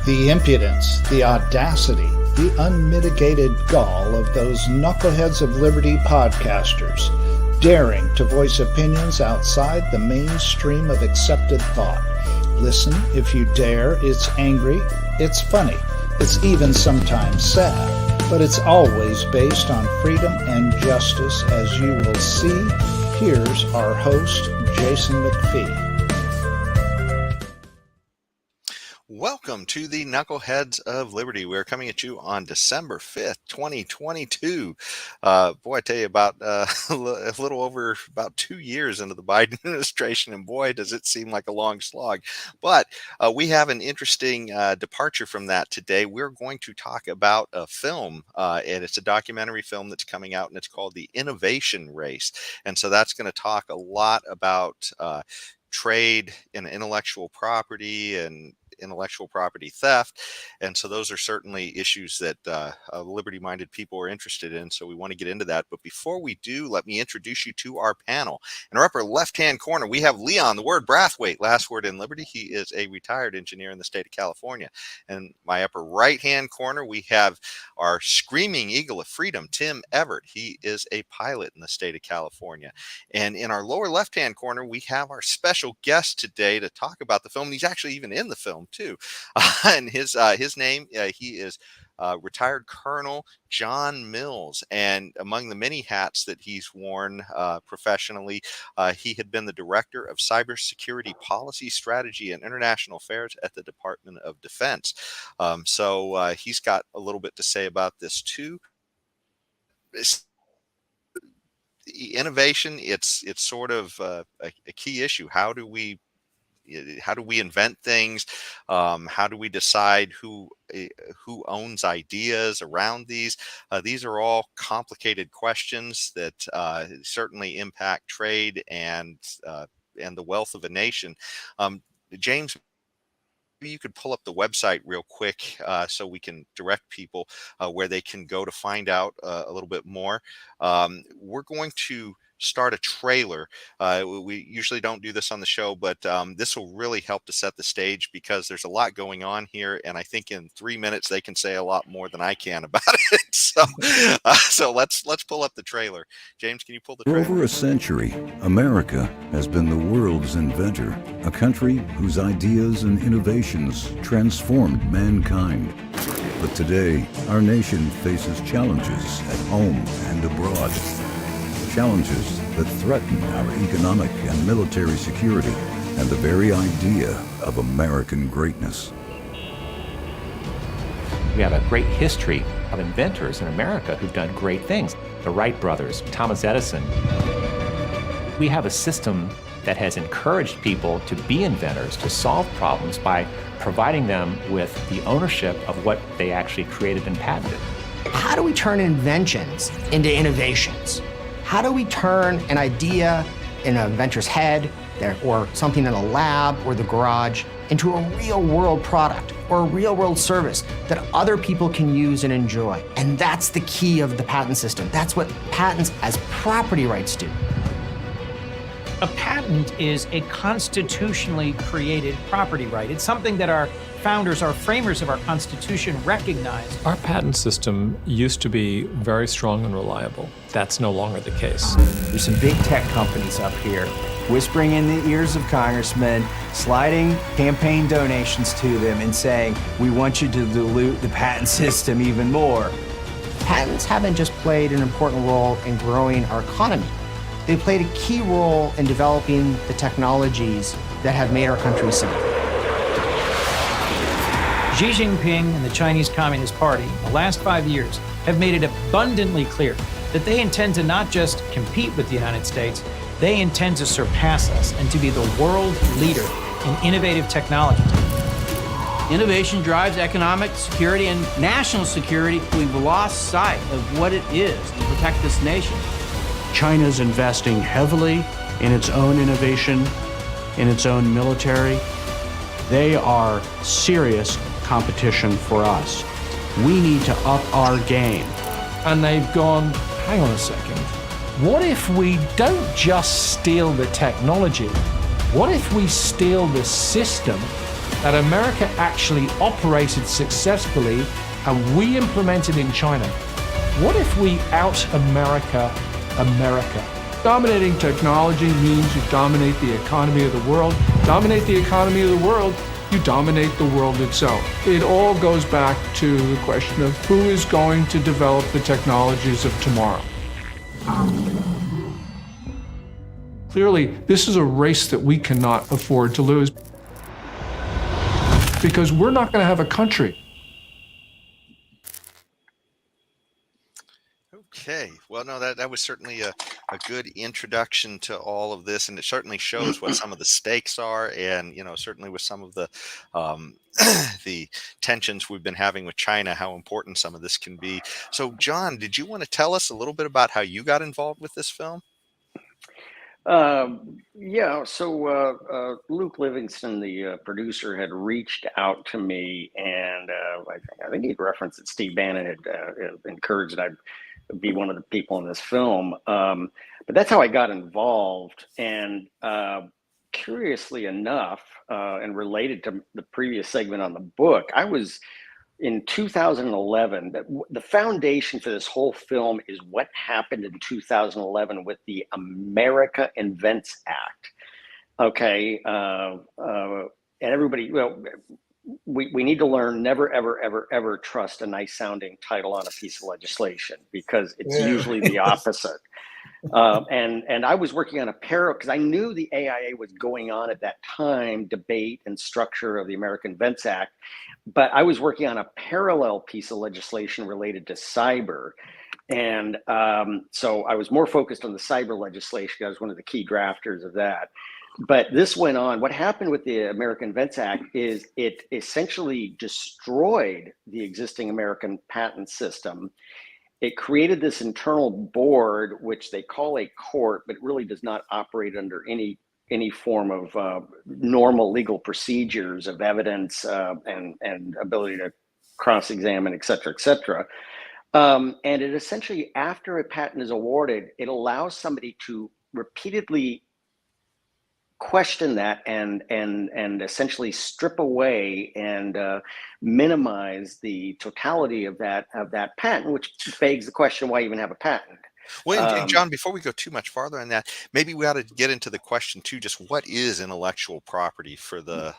The impudence, the audacity, the unmitigated gall of those knuckleheads of liberty podcasters, daring to voice opinions outside the mainstream of accepted thought. Listen if you dare. It's angry, it's funny, it's even sometimes sad, but it's always based on freedom and justice, as you will see. Here's our host, Jason McPhee. Welcome to the Knuckleheads of Liberty. We're coming at you on December 5th, 2022. Boy, I tell you, about a little over about 2 years into the Biden administration, and boy, does it seem like a long slog. But we have an interesting departure from that today. We're going to talk about a film, and it's a documentary film that's coming out, and it's called The Innovation Race. And so that's going to talk a lot about trade and intellectual property and intellectual property theft. And so those are certainly issues that liberty-minded people are interested in. So we want to get into that. But before we do, let me introduce you to our panel. In our upper left-hand corner, we have Leon, the word Brathwaite, last word in Liberty. He is a retired engineer in the state of California. And my upper right-hand corner, we have our screaming eagle of freedom, Tim Everett. He is a pilot in the state of California. And in our lower left-hand corner, we have our special guest today to talk about the film. He's actually even in the film too. And his name, he is retired Colonel John Mills. And among the many hats that he's worn professionally, he had been the director of cybersecurity policy, strategy, and international affairs at the Department of Defense. So he's got a little bit to say about this too. Innovation, it's sort of a key issue. How do we invent things? How do we decide who owns ideas around these? These are all complicated questions that certainly impact trade and the wealth of a nation. James, you could pull up the website real quick so we can direct people where they can go to find out a little bit more. We're going to start a trailer. We usually don't do this on the show, but this will really help to set the stage because there's a lot going on here, and I think in 3 minutes they can say a lot more than I can about it. So let's pull up the trailer. James, can you pull the trailer? For over a century, America has been the world's inventor, a country whose ideas and innovations transformed mankind. But today, our nation faces challenges at home and abroad. Challenges that threaten our economic and military security and the very idea of American greatness. We have a great history of inventors in America who've done great things. The Wright brothers, Thomas Edison. We have a system that has encouraged people to be inventors, to solve problems by providing them with the ownership of what they actually created and patented. How do we turn inventions into innovations? How do we turn an idea in an inventor's head or something in a lab or the garage into a real-world product or a real-world service that other people can use and enjoy? And that's the key of the patent system. That's what patents as property rights do. A patent is a constitutionally created property right. It's something that our founders, our framers of our Constitution recognized. Our patent system used to be very strong and reliable. That's no longer the case. There's some big tech companies up here whispering in the ears of congressmen, sliding campaign donations to them and saying, we want you to dilute the patent system even more. Patents haven't just played an important role in growing our economy. They played a key role in developing the technologies that have made our country safe. Xi Jinping and the Chinese Communist Party in the last 5 years have made it abundantly clear that they intend to not just compete with the United States, they intend to surpass us and to be the world leader in innovative technology. Innovation drives economic security and national security. We've lost sight of what it is to protect this nation. China's investing heavily in its own innovation, in its own military. They are serious competition for us. We need to up our game. And they've gone, hang on a second, what if we don't just steal the technology, What if we steal the system that America actually operated successfully and we implemented in China? What if we out-America America? Dominating technology means you dominate the economy of the world. Dominate the economy of the world, you dominate the world itself. It all goes back to the question of who is going to develop the technologies of tomorrow. Clearly, this is a race that we cannot afford to lose because we're not going to have a country. Okay. Well, no, that was certainly a good introduction to all of this, and it certainly shows what some of the stakes are, and certainly with some of the the tensions we've been having with China, how important some of this can be. So, John, did you want to tell us a little bit about how you got involved with this film? Yeah, so Luke Livingston, the producer, had reached out to me, and I think he'd referenced that Steve Bannon had encouraged that I'd be one of the people in this film. But that's how I got involved. And curiously enough, and related to the previous segment on the book, I was in 2011, the foundation for this whole film is what happened in 2011 with the America Invents Act. Okay, and everybody, we need to learn never, ever, ever, ever trust a nice sounding title on a piece of legislation, because it's usually the opposite. And I was working on a parallel, because I knew the AIA was going on at that time, debate and structure of the American Invents Act, but I was working on a parallel piece of legislation related to cyber. And so I was more focused on the cyber legislation. I was one of the key drafters of that. But this went on. What happened with the American Invents Act is it essentially destroyed the existing American patent system. It created this internal board, which they call a court, but really does not operate under any form of normal legal procedures of evidence and ability to cross-examine, et cetera, et cetera. And it essentially, after a patent is awarded, it allows somebody to repeatedly question that and essentially strip away and minimize the totality of that patent, which begs the question, why even have a patent? Well, and John, before we go too much farther on that, maybe we ought to get into the question too. Just what is intellectual property for the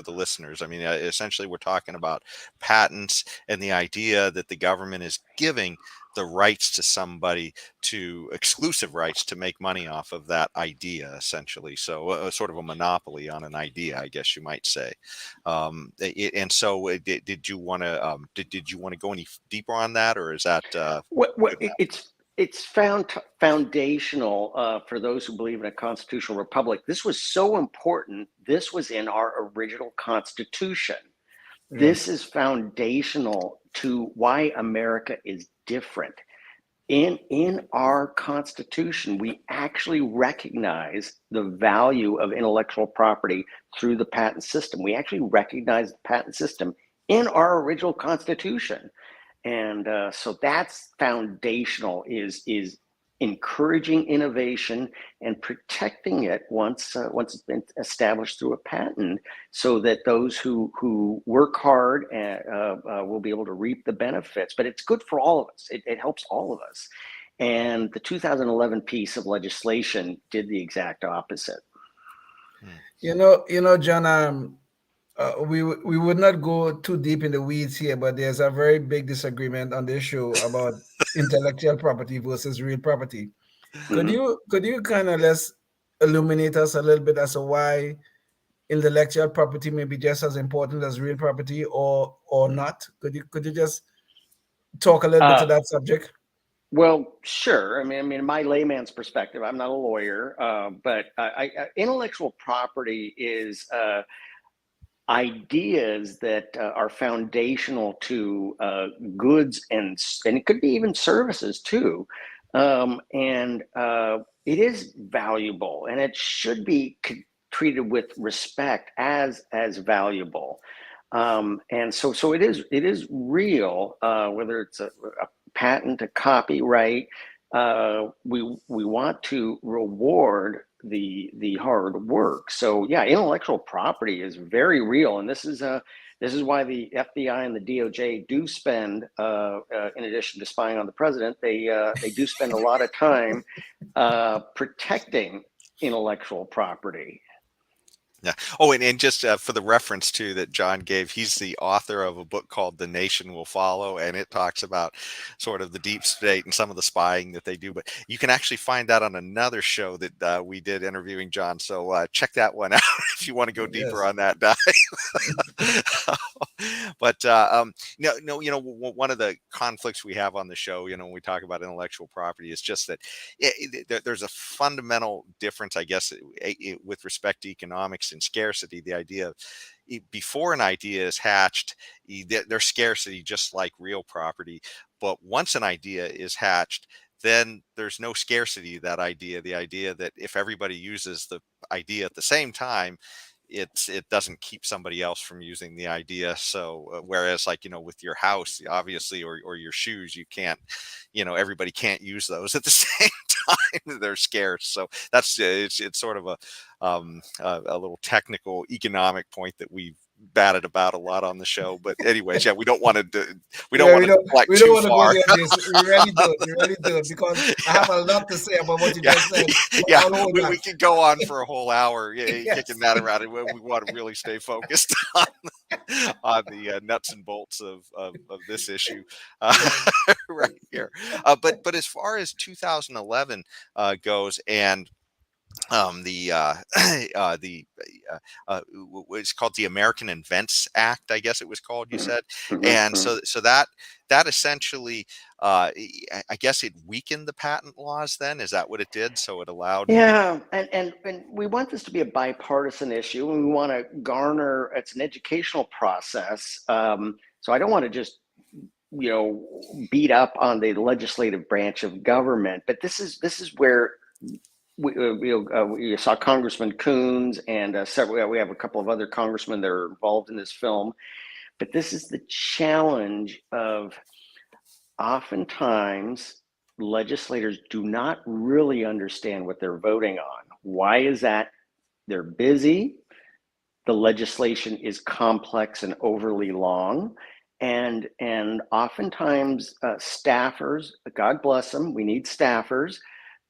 listeners? I mean, essentially, we're talking about patents and the idea that the government is giving the rights to somebody, to exclusive rights to make money off of that idea, essentially. So, sort of a monopoly on an idea, I guess you might say. And so, did you want to did you want to go any deeper on that, or is that it's foundational for those who believe in a constitutional republic. This was so important. This was in our original Constitution. Yeah. This is foundational to why America is different. In our Constitution, we actually recognize the value of intellectual property through the patent system. We actually recognize the patent system in our original Constitution. And so that's foundational, is encouraging innovation and protecting it once it's been established through a patent, so that those who work hard will be able to reap the benefits. But it's good for all of us. It helps all of us. And the 2011 piece of legislation did the exact opposite. You know, John, we would not go too deep in the weeds here, but there's a very big disagreement on this show about intellectual property versus real property. Could you kind of let's illuminate us a little bit as to why intellectual property may be just as important as real property, or not? Could you just talk a little bit to that subject? Well, sure. I mean, in my layman's perspective, I'm not a lawyer, but intellectual property is ideas that are foundational to goods and it could be even services too. And it is valuable, and it should be treated with respect as valuable. And so it is real, whether it's a patent, a copyright. We want to reward the hard work. So yeah, intellectual property is very real, and this is why the FBI and the DOJ do spend, in addition to spying on the president, they do spend a lot of time protecting intellectual property. Yeah. Oh, and just for the reference too that John gave, he's the author of a book called "The Nation Will Follow," and it talks about sort of the deep state and some of the spying that they do. But you can actually find that on another show that we did interviewing John. So check that one out if you want to go deeper on that dive. But no, one of the conflicts we have on the show, when we talk about intellectual property, is just that there's a fundamental difference, I guess, with respect to economics and scarcity. The idea of before an idea is hatched, there's scarcity just like real property. But once an idea is hatched, then there's no scarcity of that idea. The idea that if everybody uses the idea at the same time, it doesn't keep somebody else from using the idea. So whereas like, with your house, obviously, or your shoes, you can't, everybody can't use those at the same time. They're scarce. So that's it's sort of a little technical economic point that we've batted about a lot on the show. But anyways, we don't want to we don't want to deflect too far. Go there, Jason. We really do, because I have a lot to say about what you just said. Yeah, we could go on for a whole hour kicking that around. We want to really stay focused on the nuts and bolts of this issue right here. But as far as 2011 goes, and it's called the American Invents Act, I guess it was called, you said. And so that essentially, I guess it weakened the patent laws then. Is that what it did? So it allowed. Yeah. And we want this to be a bipartisan issue, and we want to garner, it's an educational process. So I don't want to just, beat up on the legislative branch of government, but this is where we saw Congressman Coons and we have a couple of other congressmen that are involved in this film. But this is the challenge of, oftentimes legislators do not really understand what they're voting on. Why is that? They're busy. The legislation is complex and overly long. And oftentimes staffers, God bless them, we need staffers,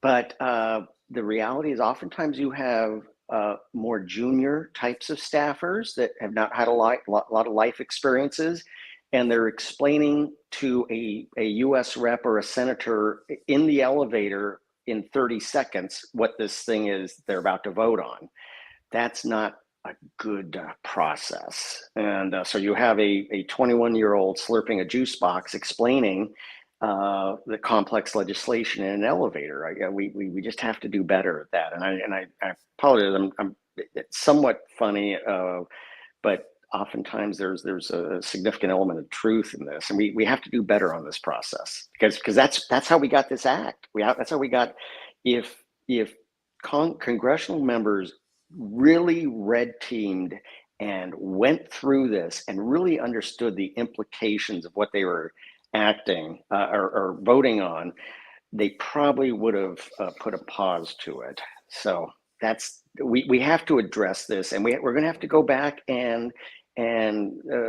but the reality is oftentimes you have more junior types of staffers that have not had a lot of life experiences, and they're explaining to a US rep or a senator in the elevator in 30 seconds what this thing is they're about to vote on. That's not a good process. And so you have a 21-year-old slurping a juice box explaining the complex legislation in an elevator. We just have to do better at that. And I apologize. It's somewhat funny, but oftentimes there's a significant element of truth in this, and we have to do better on this process because that's how we got this act. That's how we got. If congressional members really red teamed and went through this and really understood the implications of what they were acting or voting on, they probably would have put a pause to it. So we have to address this, and we're going to have to go back and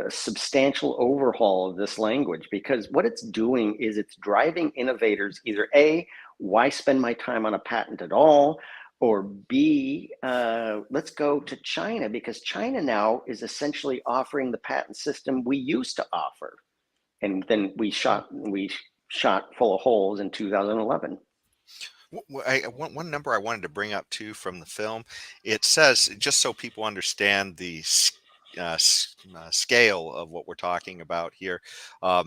substantial overhaul of this language, because what it's doing is it's driving innovators either A, why spend my time on a patent at all? Or B, let's go to China, because China now is essentially offering the patent system we used to offer. And then we shot full of holes in 2011. One number I wanted to bring up too from the film, it says, just so people understand the scale of what we're talking about here. I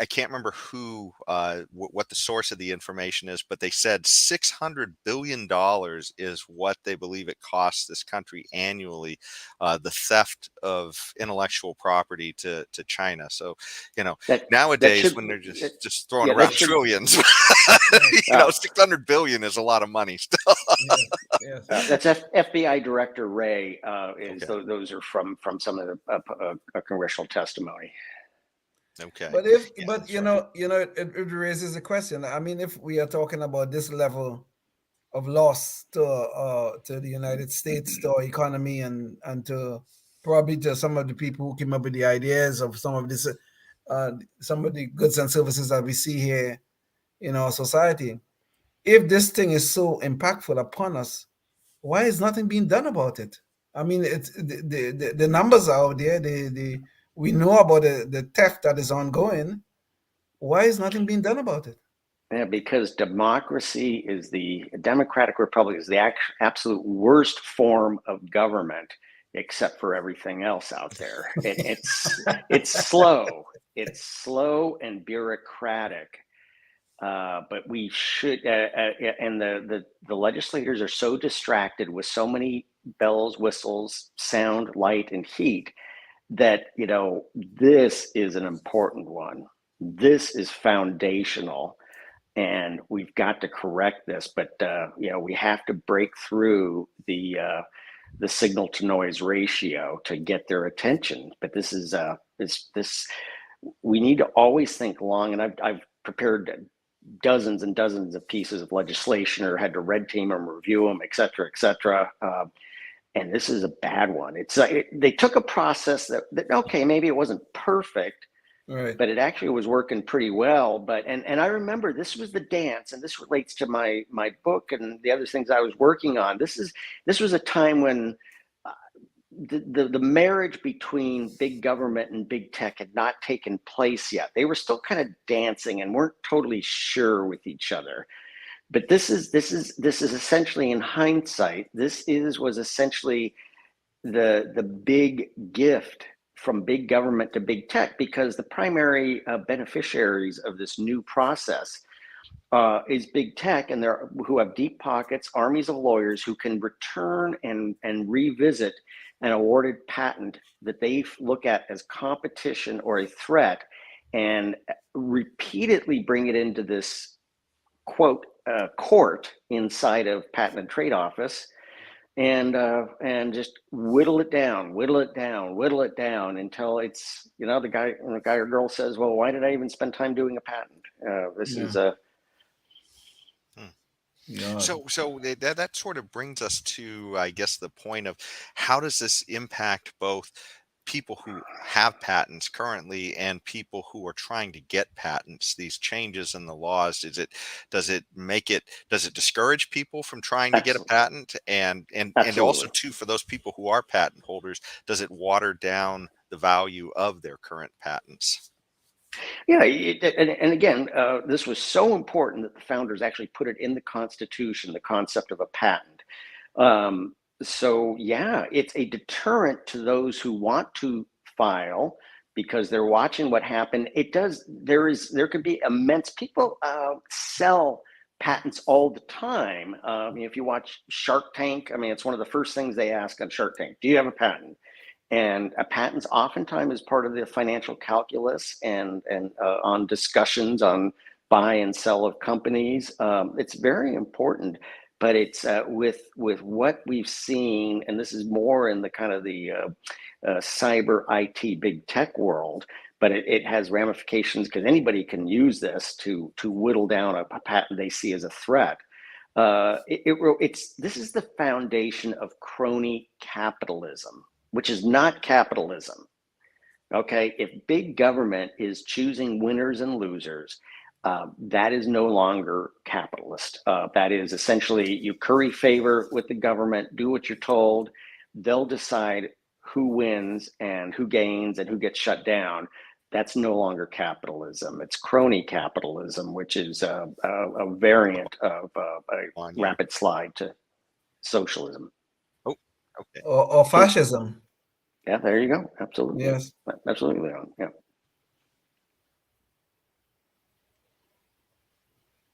can't remember what the source of the information is, but they said $600 billion is what they believe it costs this country annually, the theft of intellectual property to China. So, nowadays when they're just throwing around trillions, 600 billion is a lot of money still. That's FBI Director Ray. Those are from some of the congressional testimony. Okay. But it raises a question. I mean, if we are talking about this level of loss to the United States, to our economy, and to probably to some of the people who came up with the ideas of some of the goods and services that we see here in our society. If this thing is so impactful upon us, why is nothing being done about it? I mean, it's the numbers are out there. We know about the theft that is ongoing. Why is nothing being done about it? Yeah, because democracy is the democratic republic is the absolute worst form of government, except for everything else out there. It's slow. It's slow and bureaucratic. But we should, and the legislators are so distracted with so many bells, whistles, sound, light, and heat that this is an important one. This is foundational, and we've got to correct this. But we have to break through the signal to noise ratio to get their attention. But this is this we need to always think long, and I've prepared dozens and dozens of pieces of legislation, or had to red team them, review them, et cetera, et cetera. And this is a bad one. They took a process that okay, maybe it wasn't perfect, right, but it actually was working pretty well. But and I remember this was the dance, and this relates to my book and the other things I was working on. This was a time when the marriage between big government and big tech had not taken place yet. They were still kind of dancing and weren't totally sure with each other. But this is essentially, in hindsight, was essentially the big gift from big government to big tech, because the primary beneficiaries of this new process is big tech, and who have deep pockets, armies of lawyers who can return and revisit an awarded patent that they look at as competition or a threat, and repeatedly bring it into this quote court inside of Patent and Trade Office, and just whittle it down until it's the guy or girl says, well, why did I even spend time doing a patent? This is a So that sort of brings us to, I guess, the point of how does this impact both people who have patents currently and people who are trying to get patents? These changes in the laws, does it discourage people from trying to get a patent, and also Absolutely. too, for those people who are patent holders, does it water down the value of their current patents? Yeah, and again, this was so important that the founders actually put it in the Constitution, the concept of a patent. So yeah, it's a deterrent to those who want to file, because they're watching what happened. There could be immense, people sell patents all the time. If you watch Shark Tank, I mean, it's one of the first things they ask on Shark Tank: do you have a patent? And a patent's oftentimes is part of the financial calculus, and on discussions on buy and sell of companies. It's very important, but it's with what we've seen, and this is more in the kind of the cyber IT big tech world, but it has ramifications, because anybody can use this to whittle down a patent they see as a threat. This is the foundation of crony capitalism, which is not capitalism. Okay, if big government is choosing winners and losers, that is no longer capitalist. That is essentially, you curry favor with the government, do what you're told. They'll decide who wins and who gains and who gets shut down. That's no longer capitalism. It's crony capitalism, which is a variant of a rapid slide to socialism. Oh, okay. Or fascism. Yeah, there you go. Absolutely. Yes. Absolutely. Yeah.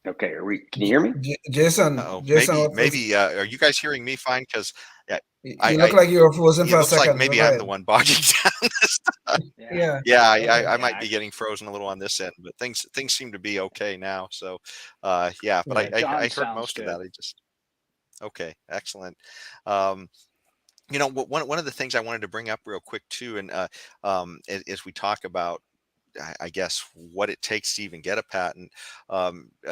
Okay. Can you hear me? Jason? Maybe. Are you guys hearing me fine? Because you look like you were frozen for a second. It looks like maybe I'm the one bogging down this time. Yeah. I might be getting frozen a little on this end, but things seem to be okay now. So, but I heard most of that. Okay, excellent. One of the things I wanted to bring up real quick too, and as we talk about, I guess, what it takes to even get a patent,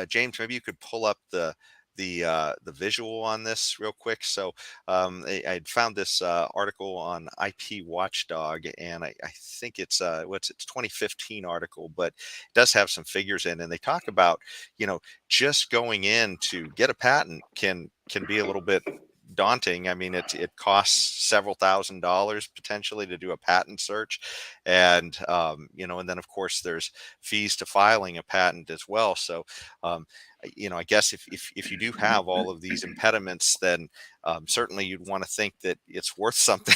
James, maybe you could pull up the the visual on this real quick. So I found this article on IP Watchdog, and I think it's it's 2015 article, but it does have some figures in, and they talk about, just going in to get a patent can be a little bit daunting. I mean, it costs several $1,000s potentially to do a patent search, and and then of course there's fees to filing a patent as well. So I guess if you do have all of these impediments, then certainly you'd want to think that it's worth something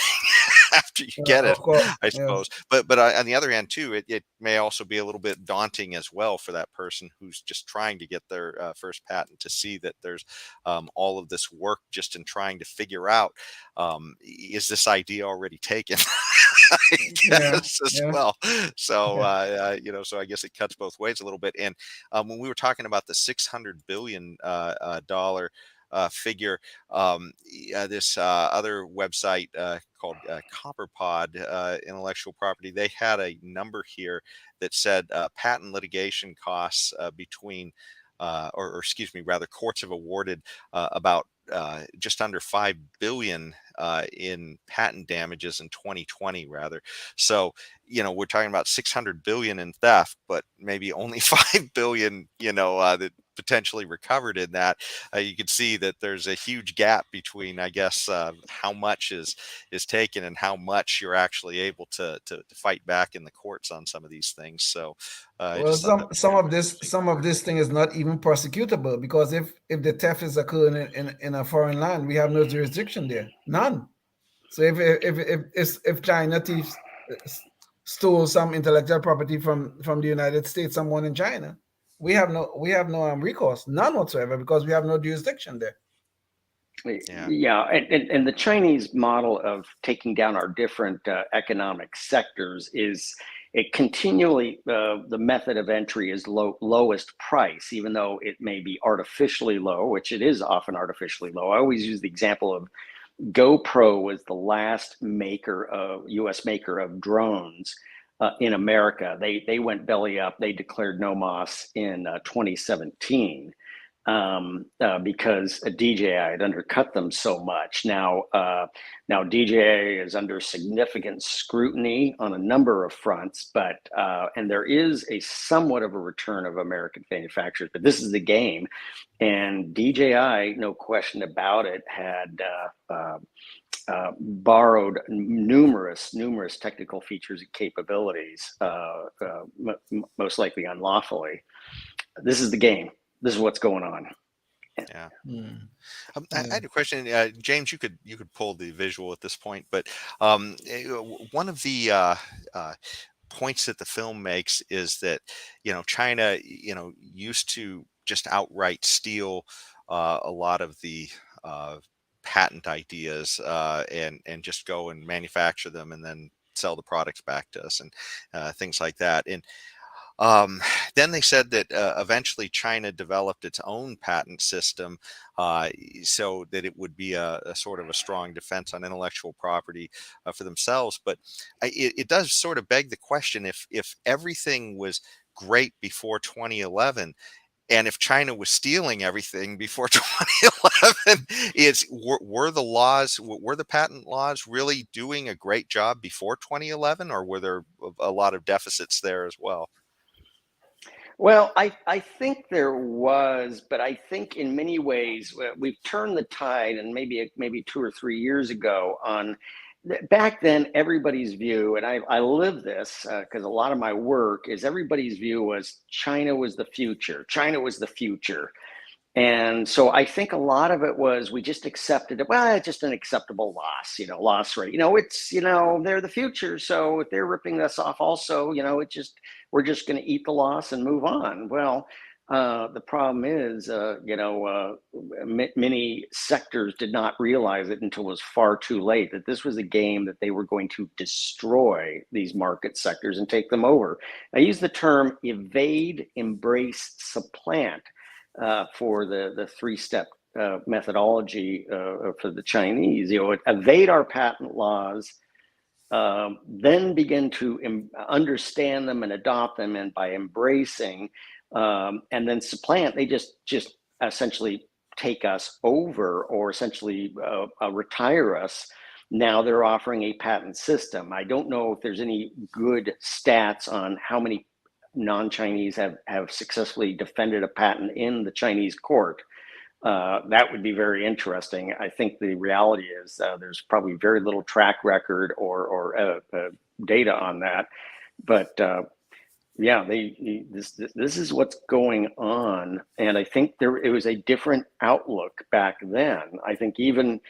after you get it, Of course, I yeah. suppose. But on the other hand, too, it may also be a little bit daunting as well for that person who's just trying to get their first patent, to see that there's all of this work just in trying to figure out, is this idea already taken? I Yeah, guess as yeah. well. So so I guess it cuts both ways a little bit. And when we were talking about the $600 billion dollar figure, this other website called CopperPod Intellectual Property, they had a number here that said patent litigation costs between or excuse me, rather, courts have awarded about just under 5 billion in patent damages in 2020, rather. So, we're talking about 600 billion in theft, but maybe only 5 billion, that potentially recovered in that. You can see that there's a huge gap between, I guess, how much is taken and how much you're actually able to fight back in the courts on some of these things. So I Well, just thought that was kind of interesting. some of this thing is not even prosecutable, because if the theft is occurring in a foreign land, we have no jurisdiction there, none. So if China thieves stole some intellectual property from the United States, someone in China, we have no recourse, none whatsoever, because we have no jurisdiction there. Yeah, and the Chinese model of taking down our different economic sectors is, it continually, the method of entry is lowest price, even though it may be artificially low, which it is often artificially low. I always use the example of GoPro was the last U.S. maker of drones in America. They went belly up. They declared no mas in 2017 because DJI had undercut them so much. Now DJI is under significant scrutiny on a number of fronts, but and there is a somewhat of a return of American manufacturers, but this is the game. And DJI, no question about it, had borrowed numerous technical features and capabilities, most likely unlawfully. This is the game. This is what's going on. Yeah. I had a question, James. You could pull the visual at this point, but one of the points that the film makes is that China used to just outright steal a lot of the patent ideas and just go and manufacture them and then sell the products back to us and things like that. And then they said that eventually China developed its own patent system so that it would be a sort of a strong defense on intellectual property for themselves. But it does sort of beg the question, if everything was great before 2011, and if China was stealing everything before 2011, were the patent laws really doing a great job before 2011, or were there a lot of deficits there as well? Well, I think there was, but I think in many ways we've turned the tide, and maybe 2 or 3 years ago on. Back then, everybody's view, and I live this because a lot of my work is, everybody's view was China was the future. China was the future. And so I think a lot of it was, we just accepted it. Well, it's just an acceptable loss rate. It's, they're the future. So if they're ripping us off also, we're just going to eat the loss and move on. Well, the problem is, many sectors did not realize it until it was far too late, that this was a game that they were going to destroy these market sectors and take them over. I use the term evade, embrace, supplant for the three-step methodology for the Chinese. Evade our patent laws, then begin to understand them and adopt them, and by embracing, and then supplant, they just essentially take us over or essentially retire us. Now they're offering a patent system. I don't know if there's any good stats on how many non-Chinese have successfully defended a patent in the Chinese court. That would be very interesting. I think the reality is there's probably very little track record or data on that. But yeah, this is what's going on, and I think it was a different outlook back then. I think even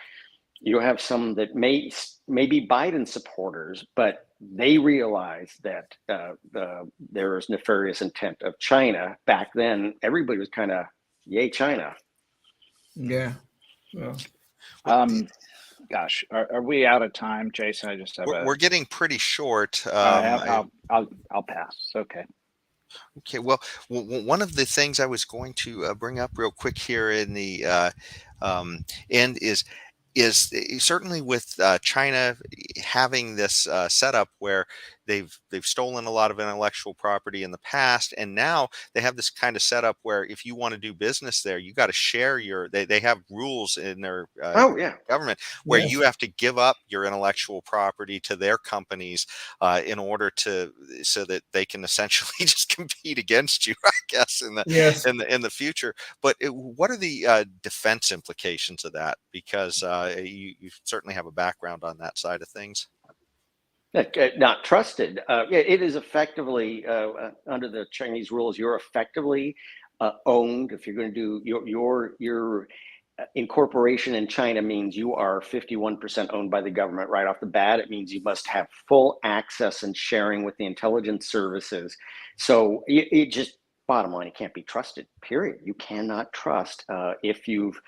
you have some that may be Biden supporters, but they realize that there is nefarious intent of China. Back then, everybody was kind of yay China. Yeah. Well, gosh, are we out of time, Jason? I just have we're getting pretty short. I'll pass. Okay. Okay. Well, one of the things I was going to bring up real quick here in the end is certainly with China having this setup where they've stolen a lot of intellectual property in the past, and now they have this kind of setup where if you want to do business there, you got to share they have rules in their government where you have to give up your intellectual property to their companies in order so that they can essentially just compete against you, I guess, in the future. But what are the defense implications of that? Because you certainly have a background on that side of things. Not trusted. It is effectively under the Chinese rules. You're effectively owned. If you're going to do your incorporation in China, means you are 51% owned by the government right off the bat. It means you must have full access and sharing with the intelligence services. So it just bottom line, it can't be trusted. Period. You cannot trust if you've,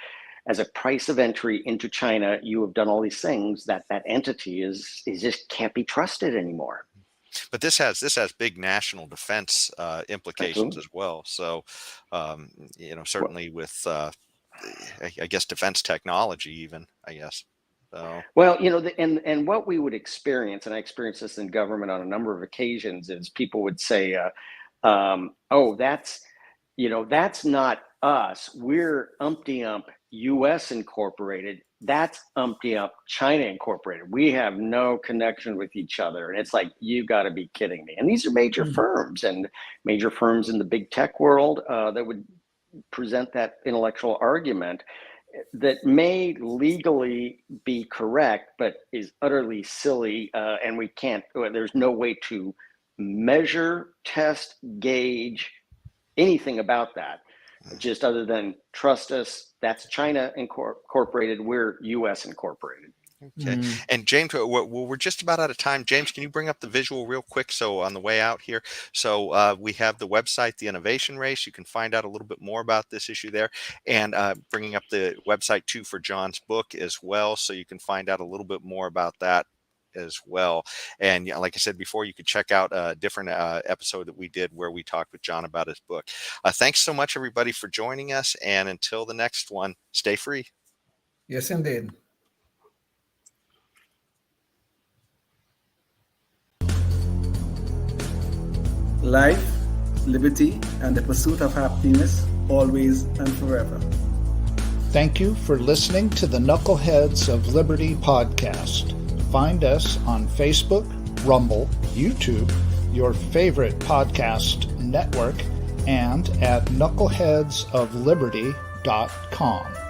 as a price of entry into China, you have done all these things that entity is just can't be trusted anymore. But this has big national defense implications as well. So, certainly with, I guess, defense technology, even, I guess. So. Well, and what we would experience, and I experienced this in government on a number of occasions, is people would say, that's not us. We're umpty-ump U.S. Incorporated. That's umpty-ump China Incorporated. We have no connection with each other. And it's like, you got to be kidding me. And these are major firms, and major firms in the big tech world that would present that intellectual argument that may legally be correct, but is utterly silly. And there's no way to measure, test, gauge anything about that, just other than trust us. That's China Incorporated. We're U.S. Incorporated. Okay. And James, we're just about out of time. James, can you bring up the visual real quick? So on the way out here, we have the website, The Innovation Race. You can find out a little bit more about this issue there, and bringing up the website too for John's book as well. So you can find out a little bit more about that as well. And like I said before, you could check out a different episode that we did where we talked with John about his book. Thanks so much, everybody, for joining us. And until the next one, stay free. Yes, indeed. Life, liberty, and the pursuit of happiness, always and forever. Thank you for listening to the Knuckleheads of Liberty podcast. Find us on Facebook, Rumble, YouTube, your favorite podcast network, and at knuckleheadsofliberty.com.